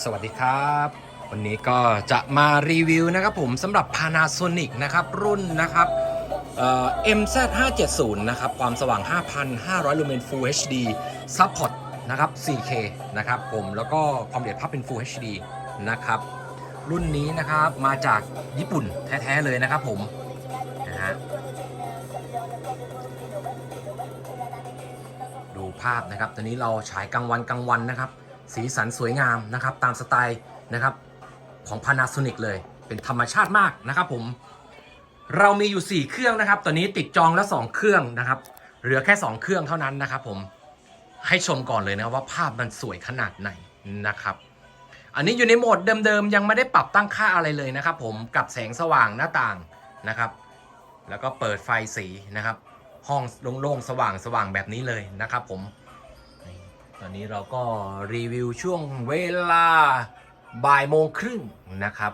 สวัสดีครับวันนี้ก็จะมารีวิวนะครับผมสำหรับ Panasonic นะครับรุ่นนะครับMZ570 นะครับความสว่าง 5,500 ลูเมน Full HD Support นะครับ 4K นะครับผมแล้วก็ความละเอียดภาพเป็น Full HD นะครับรุ่นนี้นะครับมาจากญี่ปุ่นแท้ๆเลยนะครับผมนะฮะดูภาพนะครับตอนนี้เราฉายกลางวันนะครับสีสันสวยงามนะครับตามสไตล์นะครับของ Panasonic เลยเป็นธรรมชาติมากนะครับผมเรามีอยู่4เครื่องนะครับตอนนี้ติดจองแล้ว2เครื่องนะครับเหลือแค่2เครื่องเท่านั้นนะครับผมให้ชมก่อนเลยนะว่าภาพมันสวยขนาดไหนนะครับอันนี้อยู่ในโหมดเดิมๆยังไม่ได้ปรับตั้งค่าอะไรเลยนะครับผมกับแสงสว่างหน้าต่างนะครับแล้วก็เปิดไฟสีนะครับห้องโล่งๆสว่างแบบนี้เลยนะครับผมตอนนี้เราก็รีวิวช่วงเวลาบ่ายโมงครึ่งนะครับ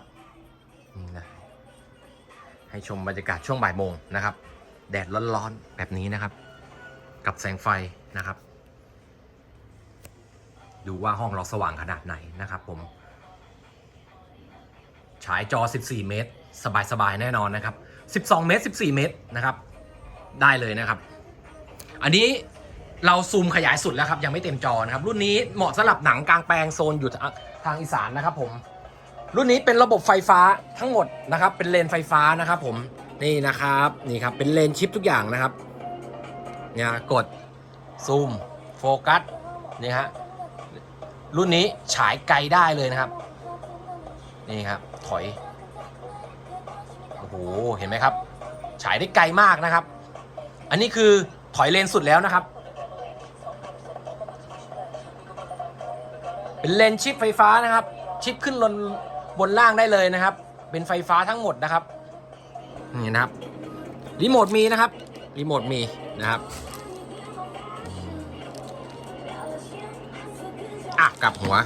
ให้ชมบรรยากาศช่วงบ่ายโมงนะครับแดดร้อนๆแบบนี้นะครับกับแสงไฟนะครับดูว่าห้องเราสว่างขนาดไหนนะครับผมฉายจอ14เมตรสบายๆแน่นอนนะครับ12เมตร14เมตรนะครับได้เลยนะครับอันนี้เราซูมขยายสุดแล้วครับยังไม่เต็มจอนะครับรุ่นนี้เหมาะสำหรับหนังกลางแปลงโซนอยู่ทางอีสานนะครับผมรุ่นนี้เป็นระบบไฟฟ้าทั้งหมดนะครับเป็นเลนไฟฟ้านะครับผมนี่นะครับนี่ครับเป็นเลนชิปทุกอย่างนะครับเนี่ยกดซูมโฟกัสนี่ฮะรุ่นนี้ฉายไกลได้เลยนะครับนี่ครับถอยโอ้โหเห็นไหมครับฉายได้ไกลมากนะครับอันนี้คือถอยเลนสุดแล้วนะครับเป็นเลนชิปไฟฟ้านะครับชิปขึ้นบนล่างได้เลยนะครับเป็นไฟฟ้าทั้งหมดนะครับนี่นะครับรีโมทมีนะครับรีโมทมีนะครับกลับหัว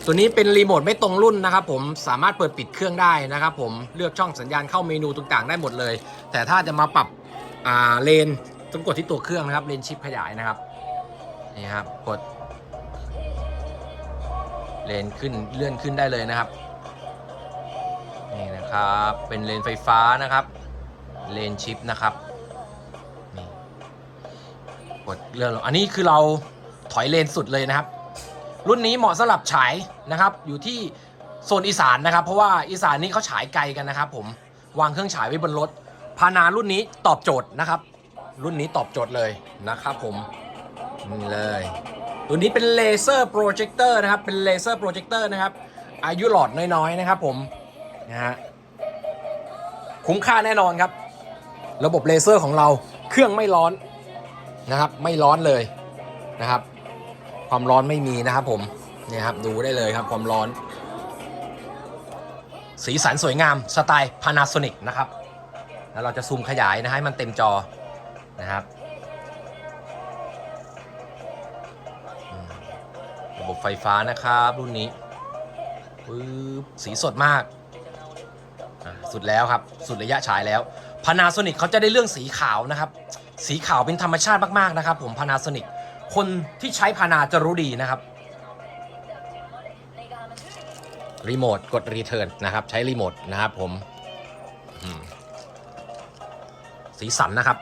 ตัวนี้เป็นรีโมทไม่ตรงรุ่นนะครับผมสามารถเปิดปิดเครื่องได้นะครับผมเลือกช่องสัญญาณเข้าเมนูต่างๆได้หมดเลยแต่ถ้าจะมาปรับเลนต้องกดที่ตัวเครื่องนะครับเลนชิปขยายนะครับนี่ครับกดเลนขึ้นเลื่อนขึ้นได้เลยนะครับนี่นะครับเป็นเลนไฟฟ้านะครับเลนชิปนะครับนี่กดเลื่อนอันนี้คือเราถอยเลนสุดเลยนะครับรุ่นนี้เหมาะสำหรับฉายนะครับอยู่ที่โซนอีสานนะครับเพราะว่าอีสานนี่เขาฉายไกลกันนะครับผมวางเครื่องฉายไว้บนรถพานารุ่นนี้ตอบโจทย์นะครับรุ่นนี้ตอบโจทย์เลยนะครับผมนี่เลยตัวนี้เป็นเลเซอร์โปรเจคเตอร์นะครับเป็นเลเซอร์โปรเจคเตอร์นะครับอายุหลอดน้อยๆนะครับผมนะฮะคุ้มค่าแน่นอนครับระบบเลเซอร์ของเราเครื่องไม่ร้อนนะครับไม่ร้อนเลยนะครับความร้อนไม่มีนะครับผมเนี่ยครับดูได้เลยครับความร้อนสีสันสวยงามสไตล์ Panasonic นะครับแล้วเราจะซูมขยายนะให้มันเต็มจอนะครับระบบไฟฟ้านะครับรุ่นนี้สีสดมากสุดแล้วครับสุดระยะฉายแล้ว Panasonic เขาจะได้เรื่องสีขาวนะครับสีขาวเป็นธรรมชาติมากๆนะครับผม Panasonic คนที่ใช้พานาจะรู้ดีนะครับรีโมทกดรีเทิร์นนะครับใช้รีโมทนะครับผมสีสันนะครับ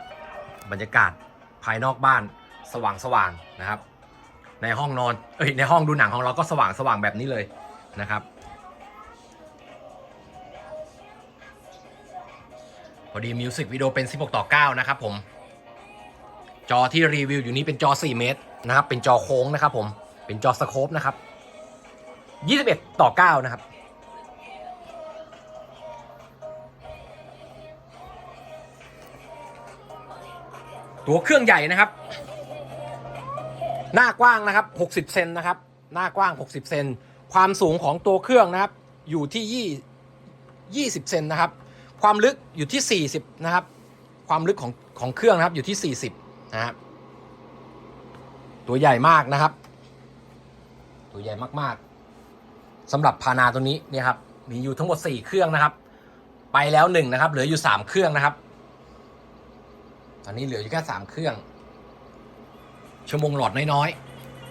บรรยากาศภายนอกบ้านสว่างนะครับในห้องนอนในห้องดูหนังของเราก็สว่างแบบนี้เลยนะครับพอดีมิวสิกวิดีโอเป็น16:9นะครับผมจอที่รีวิวอยู่นี้เป็นจอ4เมตรนะครับเป็นจอโค้งนะครับผมเป็นจอสโคปนะครับ21:9นะครับตัวเครื่องใหญ่นะครับหน้ากว้างนะครับ60เซนนะครับหน้ากว้าง60เซนความสูงของตัวเครื่องนะครับอยู่ที่20เซนนะครับความลึกอยู่ที่40นะครับความลึกของเครื่องนะครับอยู่ที่40นะครับตัวใหญ่มากนะครับตัวใหญ่มากๆสำหรับพานาตัวนี้เนี่ยครับมีอยู่ทั้งหมด4เครื่องนะครับไปแล้ว1นะครับเหลืออยู่3เครื่องนะครับตอนนี้เหลืออยู่แค่3เครื่องชั่วโมงหลอดน้อย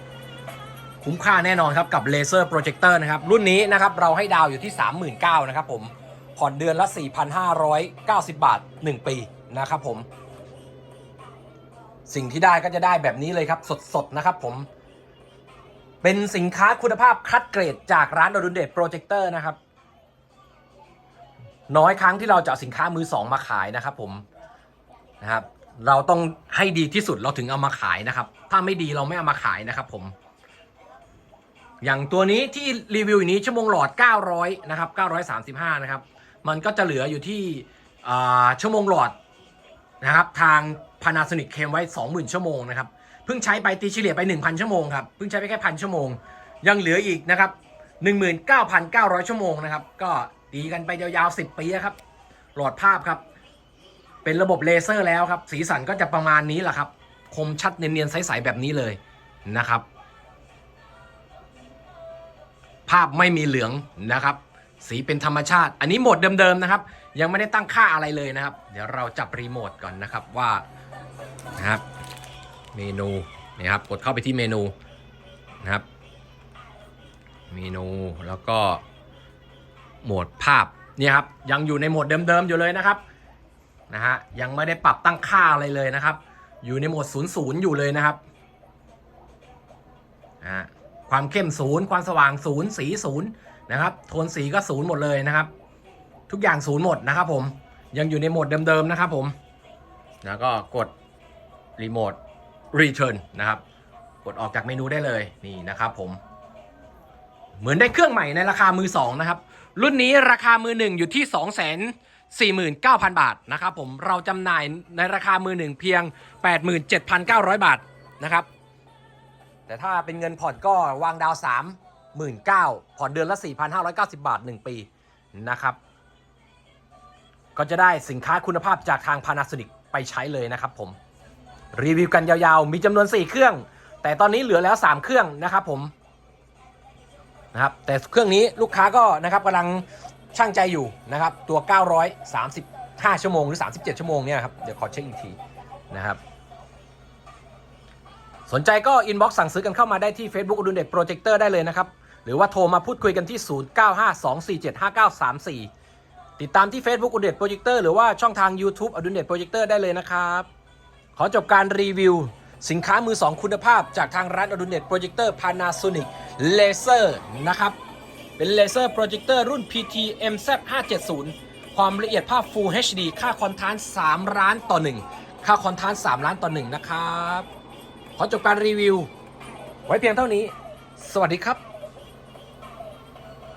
ๆ คุ้มค่าแน่นอนครับกับเลเซอร์โปรเจคเตอร์นะครับรุ่นนี้นะครับเราให้ดาวอยู่ที่ 39,000 นะครับผมผ่อนเดือนละ 4,590 บาท 1 ปีนะครับผมสิ่งที่ได้ก็จะได้แบบนี้เลยครับสดๆนะครับผมเป็นสินค้าคุณภาพคัดเกรดจากร้านอดุลเดชโปรเจคเตอร์นะครับน้อยครั้งที่เราจะเอาสินค้ามือสองมาขายนะครับผมนะครับเราต้องให้ดีที่สุดเราถึงเอามาขายนะครับถ้าไม่ดีเราไม่เอามาขายนะครับผมอย่างตัวนี้ที่รีวิวอย่างนี้ชั่วโมงหลอด900นะครับ935นะครับมันก็จะเหลืออยู่ที่ชั่วโมงหลอดนะครับทาง Panasonic เคลมไว้ 20,000 ชั่วโมงนะครับเพิ่งใช้ไปตีเฉลี่ยไป 1,000 ชั่วโมงครับเพิ่งใช้ไปแค่ 1,000 ชั่วโมงยังเหลืออีกนะครับ 19,900 ชั่วโมงนะครับก็ตีกันไปยาวๆ10 ปีครับหลอดภาพครับเป็นระบบเลเซอร์แล้วครับสีสันก็จะประมาณนี้แหละครับคมชัดเนียนๆใสๆแบบนี้เลยนะครับภาพไม่มีเหลืองนะครับสีเป็นธรรมชาติอันนี้โหมดเดิมๆนะครับยังไม่ได้ตั้งค่าอะไรเลยนะครับเดี๋ยวเราจับรีโมทก่อนนะครับว่านะครับเมนูนี่ครับกดเข้าไปที่เมนูนะครับเมนูแล้วก็โหมดภาพเนี่ยครับยังอยู่ในโหมดเดิมๆอยู่เลยนะครับนะฮะยังไม่ได้ปรับตั้งค่าอะไรเลยนะครับอยู่ในโหมด00อยู่เลยนะครับความเข้ม0ความสว่าง0สี0นะครับโทนสีก็0หมดเลยนะครับทุกอย่าง0หมดนะครับผมยังอยู่ในโหมดเดิมๆนะครับผมแล้วก็กดรีโมท Return นะครับกดออกจากเมนูได้เลยนี่นะครับผมเหมือนได้เครื่องใหม่ในราคามือ2นะครับรุ่นนี้ราคามือ1อยู่ที่ 249,000 บาทนะครับผมเราจำหน่ายในราคามือ1เพียง 87,900 บาทนะครับแต่ถ้าเป็นเงินผ่อนก็วางดาว 39,000 ผ่อนเดือนละ 4,590 บาท 1 ปีนะครับก็จะได้สินค้าคุณภาพจากทาง Panasonic ไปใช้เลยนะครับผมรีวิวกันยาวๆมีจำนวน4เครื่องแต่ตอนนี้เหลือแล้ว3เครื่องนะครับผมนะครับแต่เครื่องนี้ลูกค้าก็นะครับกำลังช่างใจอยู่นะครับตัว935ชั่วโมงหรือ37ชั่วโมงเนี่ยครับเดี๋ยวขอเช็คอีกทีนะครับสนใจก็อินบ็อกซ์สั่งซื้อกันเข้ามาได้ที่ Facebook อดุลเดชโปรเจคเตอร์ได้เลยนะครับหรือว่าโทรมาพูดคุยกันที่0952475934ติดตามที่ Facebook อดุลเดชโปรเจคเตอร์หรือว่าช่องทาง YouTube อดุลเดชโปรเจคเตอร์ได้เลยนะครับขอจบการรีวิวสินค้ามือ2คุณภาพจากทางร้านอดุลเดชโปรเจคเตอร์ Panasonic Laser นะครับเป็นเลเซอร์โปรเจคเตอร์รุ่น PT MZ570 ความละเอียดภาพ Full HD ค่าคอนทราสต์3ล้านต่อ1ค่าคอนทราสต์3ล้านต่อ1นะครับขอจบการรีวิวไว้เพียงเท่านี้สวัสดีครับ